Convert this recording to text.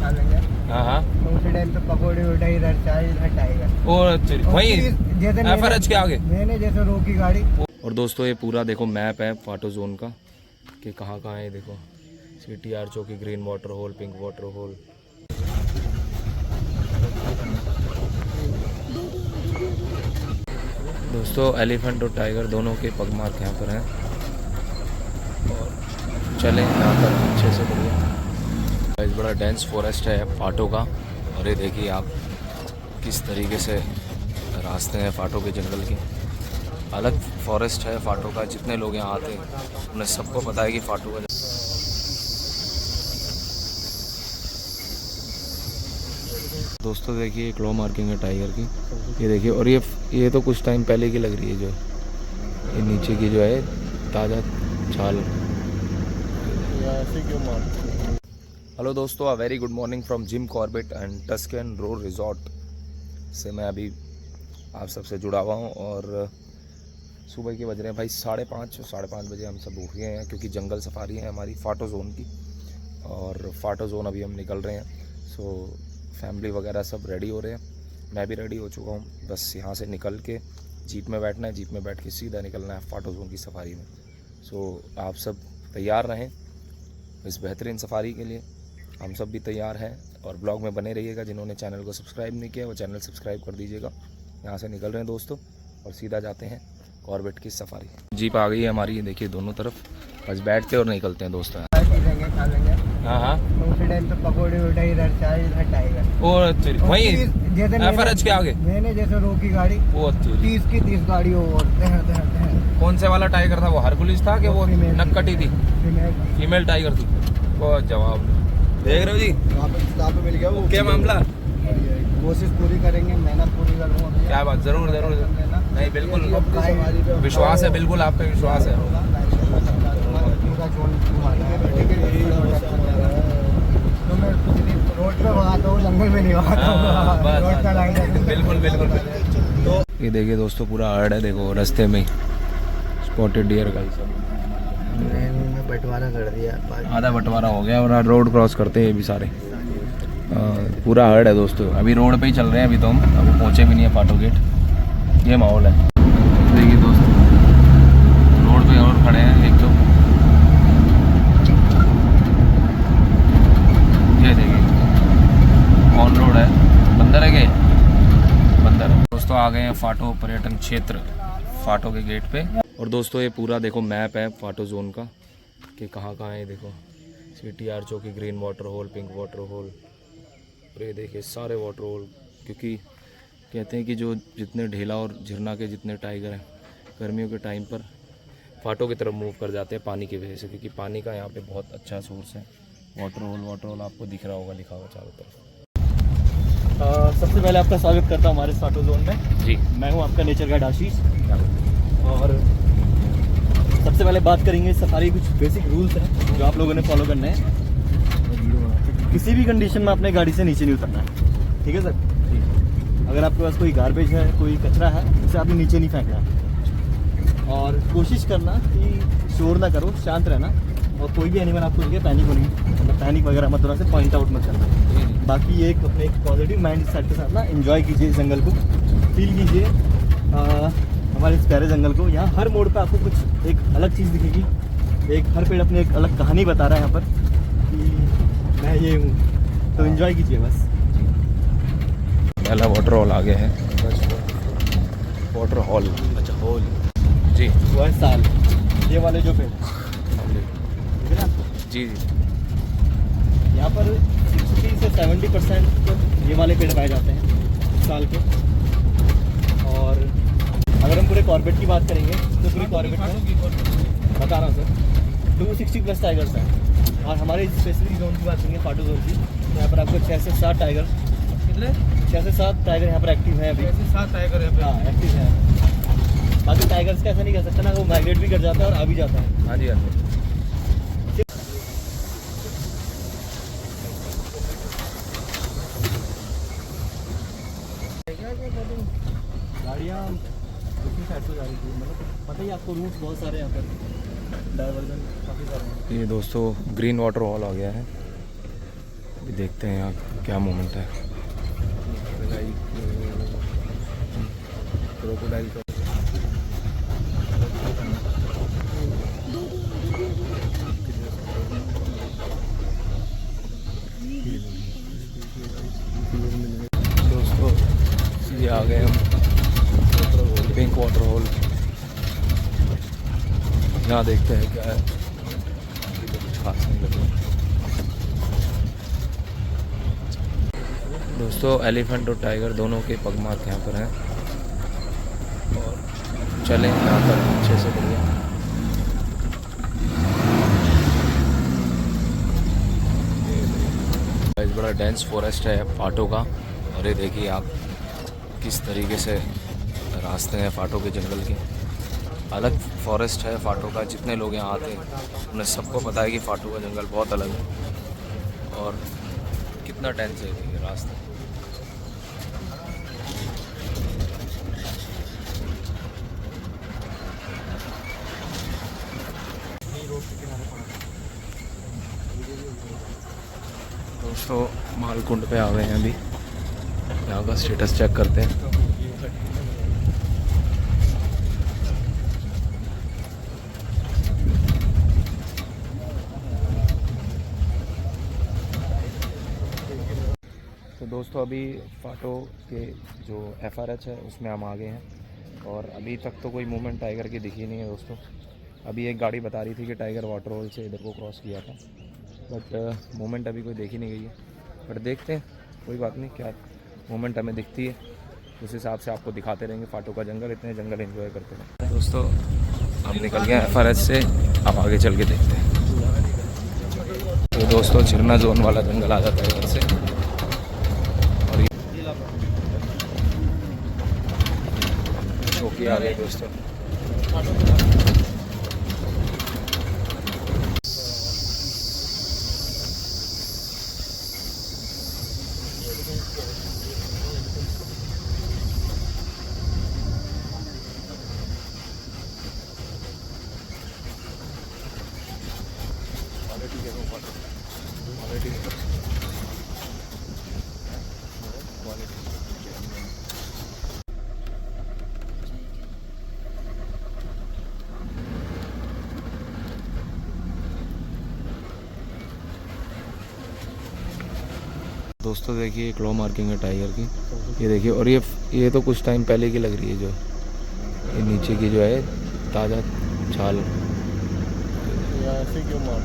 खा लेंगे। हाँ तो उसी टाइम पे पकौड़े उठाई, इधर चाय, इधर टाइगर। और वही एफआरएच के आगे मैंने जैसे रोकी गाड़ी। और दोस्तों ये पूरा देखो मैप है फाटो जोन का कि कहाँ कहाँ है। देखो CTR चौकी, green water hole, pink water hole. दोस्तों एलिफेंट और टाइगर दोनों के पग मार्क यहाँ पर हैं। और चलें यहाँ पर अच्छे से बढ़िया। इस बड़ा डेंस फॉरेस्ट है फाटो का। और ये देखिए आप किस तरीके से रास्ते हैं फाटो के जंगल के। अलग फॉरेस्ट है फाटो का। जितने लोग यहाँ आते हैं उन्हें सबको पता है कि फाटो का दोस्तों देखिए क्लो मार्किंग है टाइगर की। ये देखिए और ये तो कुछ टाइम पहले की लग रही है। जो ये नीचे की जो है ताज़ा छाल। हेलो दोस्तों, very good morning from Jim Corbett and Tuscan road resort से मैं अभी आप सबसे जुड़ा हुआ हूँ। और सुबह के बज रहे हैं भाई 5:30 बजे हम सब उठ गए हैं क्योंकि जंगल सफारी है हमारी फाटो जोन की। और फाटो जोन अभी हम निकल रहे हैं। सो फैमिली वगैरह सब रेडी हो रहे हैं, मैं भी रेडी हो चुका हूँ। बस यहाँ से निकल के जीप में बैठना है, जीप में बैठ के सीधा निकलना है फाटो जोन की सफारी में। सो आप सब तैयार रहें इस बेहतरीन सफारी के लिए। हम सब भी तैयार हैं और ब्लॉग में बने रहिएगा। जिन्होंने चैनल को सब्सक्राइब नहीं किया वो चैनल सब्सक्राइब कर दीजिएगा। यहाँ से निकल रहे हैं दोस्तों और सीधा जाते हैं कॉर्बेट की सफारी। जीप आ गई है हमारी, देखिए दोनों तरफ। बस बैठते और निकलते हैं दोस्तों। खा लेंगे। हाँ तो उसी टाइम पे पकौड़े उठाई, इधर चाय, इधर टाइगर। और वही एफआरएच के आगे मैंने जैसे रोकी गाड़ी। वो 30 गाड़ी और कौन से वाला टाइगर था? वो हरकुलिस था कि वो नक्कटी थी? फीमेल टाइगर थी। बहुत जवाब देख रहे हो जी, वहाँ पे मिल गया वो। क्या मामला? कोशिश पूरी करेंगे, मेहनत पूरी करूँगा। क्या बात, जरूर जरूर। नहीं बिल्कुल विश्वास है, बिल्कुल आप पे विश्वास है। तो मैं रोड पे भगाता हूँ, जंगल में नहीं भगाता हूँ। बिल्कुल बिल्कुल। तो ये देखिए दोस्तों पूरा हर्ड है, देखो रास्ते में स्पॉटेड डियर का बंटवारा कर दिया, आधा बंटवारा हो गया और रोड क्रॉस करते हैं ये भी सारे। पूरा हर्ड है दोस्तों। अभी रोड पे ही चल रहे हैं, अभी तो हम अभी पहुँचे भी नहीं है फाटो गेट। ये माहौल है। देखिए दोस्तों रोड पे और खड़े हैं एक तो। ये देखिए ऑन रोड है। बंदर है क्या? बंदर है दोस्तों। आ गए हैं फाटो पर्यटन क्षेत्र फाटो के गेट पे। और दोस्तों ये पूरा देखो मैप है फाटो जोन का कि कहाँ कहाँ है। देखो CTR चौकी, green water hole, pink water hole. और ये देखिए सारे वाटर होल। क्योंकि कहते हैं कि जो जितने ढेला और झरना के जितने टाइगर हैं गर्मियों के टाइम पर फाटो की तरफ मूव कर जाते हैं पानी की वजह से। क्योंकि पानी का यहाँ पे बहुत अच्छा सोर्स है। वाटर होल आपको दिख रहा होगा लिखा हुआ चारों तरफ। सबसे पहले आपका स्वागत करता हूँ हमारे फाटो जोन में जी। मैं हूँ आपका नेचर गाइड आशीष। और सबसे पहले बात करेंगे सफारी कुछ बेसिक रूल्स हैं जो आप लोगों ने फॉलो करने हैं। किसी भी कंडीशन में अपने गाड़ी से नीचे नहीं उतरना है, ठीक है सर? अगर आपके पास कोई गार्बेज है, कोई कचरा है, उसे आपने नीचे नहीं फेंकना है। और कोशिश करना कि शोर ना करो, शांत रहना। और कोई भी एनिमल आपको देखे पैनिक होने, मतलब पैनिक वगैरह मत होना से पॉइंट आउट मत करना। बाकी ये अपने एक पॉजिटिव माइंड सेट के साथ ना एंजॉय कीजिए इस जंगल को, फील कीजिए हमारे इस प्यारे जंगल को। यहाँ हर मोड़ पे आपको कुछ एक अलग चीज़ दिखेगी। एक हर पेड़ अपनी एक अलग कहानी बता रहा है यहाँ पर कि मैं ये हूँ। तो एंजॉय कीजिए बस। पहला वाटर हॉल आ गया है। वाटर हॉल, अच्छा हॉल जी। वो है साल, ये वाले जो पेड़ ठीक है ना जी। यहाँ पर 60 से 70% ये वाले पेड़ पाए जाते हैं साल के। और अगर हम पूरे कॉर्बेट की बात करेंगे तो पूरे कॉर्बेट में बता रहा हूँ सर 260+ टाइगर्स हैं। और हमारे स्पेसिफिक जोन की बात करेंगे फाटो जोन की, तो यहाँ पर आपको 6 से 7 टाइगर, कितने 6 से 7 टाइगर यहाँ पर एक्टिव है। अभी 6 से 7 टाइगर हाँ एक्टिव है। बाकी टाइगर्स का ऐसा नहीं कह सकता ना, वो माइग्रेट भी कर जाता है और आ भी जाता है। हाँ जी हाँ जी। गाड़ियाँ दूसरी साइड से जा रही थी, मतलब पता ही आपको रूट्स बहुत सारे यहाँ पर, डाइवर्जन काफ़ी सारे हैं। ये दोस्तों ग्रीन वाटर हॉल आ गया है। अभी देखते हैं यहाँ क्या मोमेंट है। क्रोकोडाइल का दोस्तों ये आ गए हम पिंक वाटर होल। यहाँ देखते हैं क्या है, कुछ खास नहीं लग रहा। दोस्तों एलिफेंट और टाइगर दोनों के पग मार्क यहाँ पर हैं और चलें यहाँ पर अच्छे से बढ़िया। एक बड़ा डेंस फॉरेस्ट है फाटो का, और ये देखिए आप किस तरीके से रास्ते हैं फाटो के जंगल के। अलग फॉरेस्ट है फाटो का। जितने लोग यहाँ आते हैं उन्हें सबको पता है कि फाटो का जंगल बहुत अलग है और कितना डेंस है ये रास्ता। दोस्तों मालकुंड पे आ गए हैं अभी, यहाँ का स्टेटस चेक करते हैं। तो दोस्तों अभी फाटो के जो FRH है उसमें हम आ गए हैं और अभी तक तो कोई मूवमेंट टाइगर की दिखी नहीं है दोस्तों। अभी एक गाड़ी बता रही थी कि टाइगर वाटर होल से इधर को क्रॉस किया था, बट मूवमेंट अभी कोई देखी नहीं गई है। बट देखते हैं, कोई बात नहीं, क्या मूवमेंट हमें दिखती है उस हिसाब से आपको दिखाते रहेंगे फाटो का जंगल। इतने जंगल एंजॉय करते हैं दोस्तों। हम निकल गए FRH से, अब आगे चल के देखते हैं। तो दोस्तों झरना जोन वाला जंगल आ जाता है इधर से, और ये चौकी आ गई दोस्तों। दोस्तों देखिए क्लो मार्किंग है टाइगर की, ये देखिए। और ये तो कुछ टाइम पहले की लग रही है, जो ये नीचे की जो है ताज़ा छाल। ऐसे क्यों मार